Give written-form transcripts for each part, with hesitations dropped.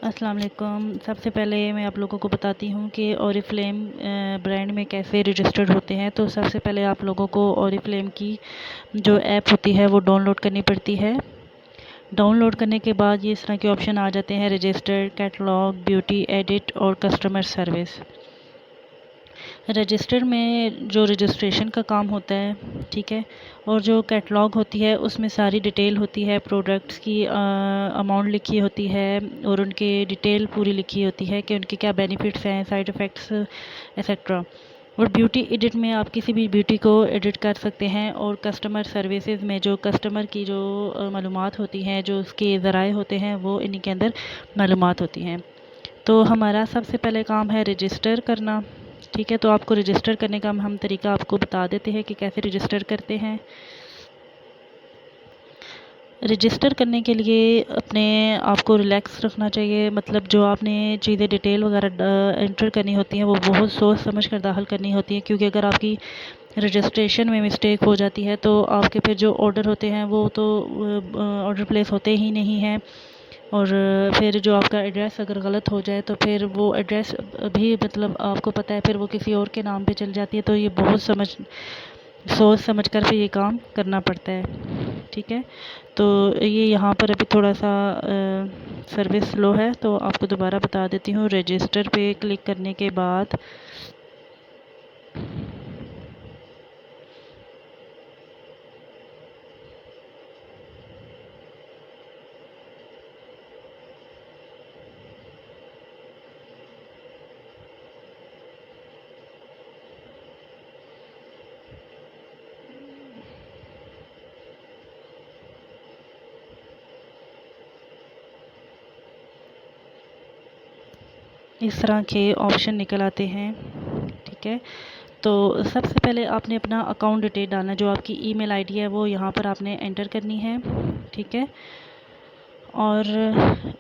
अस्सलाम वालेकुम। सबसे पहले मैं आप लोगों को बताती हूँ कि ओरिफ्लेम ब्रांड में कैसे रजिस्टर्ड होते हैं। तो सबसे पहले आप लोगों को ओरिफ्लेम की जो ऐप होती है वो डाउनलोड करनी पड़ती है। डाउनलोड करने के बाद ये इस तरह के ऑप्शन आ जाते हैं: रजिस्टर, कैटलॉग, ब्यूटी, एडिट और कस्टमर सर्विस। रजिस्टर में जो रजिस्ट्रेशन का काम होता है, ठीक है, और जो कैटलॉग होती है उसमें सारी डिटेल होती है, प्रोडक्ट्स की अमाउंट लिखी होती है और उनके डिटेल पूरी लिखी होती है कि उनके क्या बेनिफिट्स हैं, साइड इफ़ेक्ट्स एक्सेट्रा। और ब्यूटी एडिट में आप किसी भी ब्यूटी को एडिट कर सकते हैं। और कस्टमर सर्विसेज में जो कस्टमर की जो मालूमात होती हैं, जो उसके ज़राए होते हैं, वो इन्हीं के अंदर मालूमात होती हैं। तो हमारा सबसे पहले काम है रजिस्टर करना, ठीक है। तो आपको रजिस्टर करने का हम तरीका आपको बता देते हैं कि कैसे रजिस्टर करते हैं। रजिस्टर करने के लिए अपने आप को रिलैक्स रखना चाहिए, मतलब जो आपने चीज़ें डिटेल वगैरह एंटर करनी होती हैं वो बहुत सोच समझ कर दाखिल करनी होती है, क्योंकि अगर आपकी रजिस्ट्रेशन में मिस्टेक हो जाती है तो आपके फिर जो ऑर्डर होते हैं वो तो ऑर्डर प्लेस होते ही नहीं हैं। और फिर जो आपका एड्रेस अगर गलत हो जाए तो फिर वो एड्रेस भी, मतलब आपको पता है, फिर वो किसी और के नाम पे चल जाती है। तो ये बहुत सोच समझ कर फिर ये काम करना पड़ता है, ठीक है। तो ये यहाँ पर अभी थोड़ा सा सर्विस स्लो है, तो आपको दोबारा बता देती हूँ। रजिस्टर पे क्लिक करने के बाद इस तरह के ऑप्शन निकल आते हैं, ठीक है। तो सबसे पहले आपने अपना अकाउंट डिटेल डालना, जो आपकी ईमेल आईडी है वो यहाँ पर आपने एंटर करनी है, ठीक है। और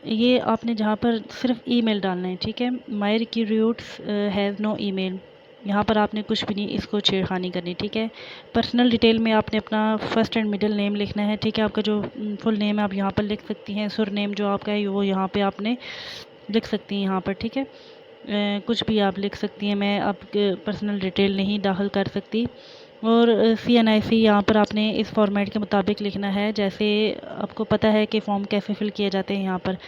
ये आपने जहाँ पर सिर्फ ईमेल डालना है, ठीक है। माई रिक्रूट्स हैज़ नो ईमेल, यहाँ पर आपने कुछ भी नहीं इसको छेड़खानी करनी, ठीक है। पर्सनल डिटेल में आपने अपना फर्स्ट एंड मिडिल नेम लिखना है, ठीक है। आपका जो फुल नेम है आप यहाँ पर लिख सकती हैं। सुर नेम जो आपका है वो यहाँ पे आपने लिख सकती हैं यहाँ पर, ठीक है। कुछ भी आप लिख सकती हैं, मैं आपके पर्सनल डिटेल नहीं दाखिल कर सकती। और CNIC यहाँ पर आपने इस फॉर्मेट के मुताबिक लिखना है, जैसे आपको पता है कि फॉर्म कैसे फिल किए जाते हैं। यहाँ पर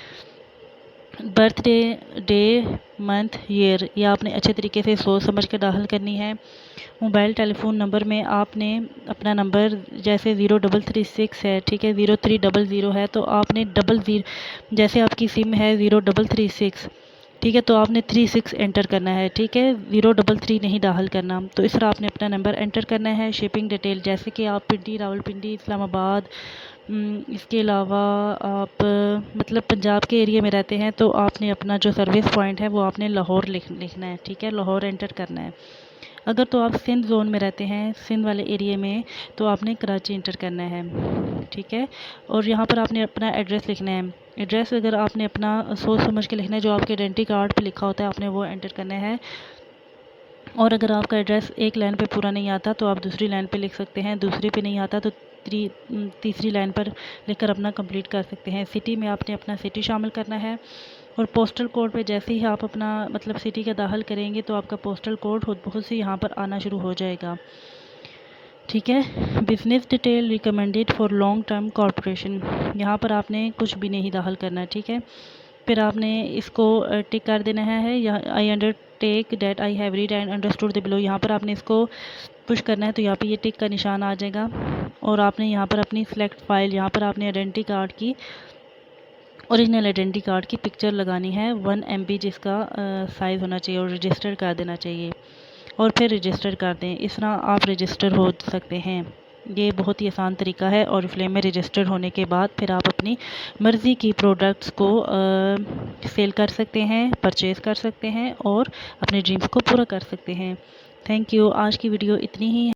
बर्थडे, डे, मंथ, ईयर, ये आपने अच्छे तरीके से सोच समझ कर दाखिल करनी है। मोबाइल टेलीफोन नंबर में आपने अपना नंबर, जैसे 0336 है, ठीक है, 0300 है, तो आपने 00, जैसे आपकी सिम है 0336, ठीक है, तो आपने 36 एंटर करना है, ठीक है, 033 नहीं दाखिल करना। तो इस तरह आपने अपना नंबर एंटर करना है। शिपिंग डिटेल, जैसे कि आप पिंडी, रावलपिंडी, इस्लामाबाद, इसके अलावा आप मतलब पंजाब के एरिया में रहते हैं, तो आपने अपना जो सर्विस पॉइंट है वो आपने लाहौर लिखना है, ठीक है, लाहौर एंटर करना है। अगर तो आप सिंध जोन में रहते हैं, सिंध वाले एरिया में, तो आपने कराची इंटर करना है, ठीक है। और यहाँ पर आपने अपना एड्रेस लिखना है। एड्रेस अगर आपने अपना सोच समझ के लिखना है, जो आपके आइडेंटिटी कार्ड पे लिखा होता है आपने वो एंटर करना है। और अगर आपका एड्रेस एक लाइन पे पूरा नहीं आता तो आप दूसरी लाइन पे लिख सकते हैं, दूसरी पे नहीं आता तो तीसरी लाइन पर लिखकर अपना कंप्लीट कर सकते हैं। सिटी में आपने अपना सिटी शामिल करना है। और पोस्टल कोड पे जैसे ही आप अपना मतलब सिटी का दाखिल करेंगे तो आपका पोस्टल कोड खुद से यहाँ पर आना शुरू हो जाएगा, ठीक है। Business detail, recommended for long term corporation, यहाँ पर आपने कुछ भी नहीं दाखिल करना है, ठीक है। फिर आपने इसको टिक कर देना है। I undertake that I have read and understood the below, यहाँ पर आपने इसको पुश करना है, तो यहाँ पे ये टिक का निशान आ जाएगा। और आपने यहाँ पर अपनी सिलेक्ट फाइल, यहाँ पर आपने आइडेंटिटी कार्ड की, ओरिजिनल आइडेंटिटी कार्ड की पिक्चर लगानी है 1 MB, जिसका साइज़ होना चाहिए, और रजिस्टर कर देना चाहिए। और फिर रजिस्टर कर दें। इस तरह आप रजिस्टर हो सकते हैं। ये बहुत ही आसान तरीका है। और फ्लेम में रजिस्टर होने के बाद फिर आप अपनी मर्ज़ी की प्रोडक्ट्स को सेल कर सकते हैं, परचेज़ कर सकते हैं और अपने ड्रीम्स को पूरा कर सकते हैं। Thank you. आज की वीडियो इतनी ही है।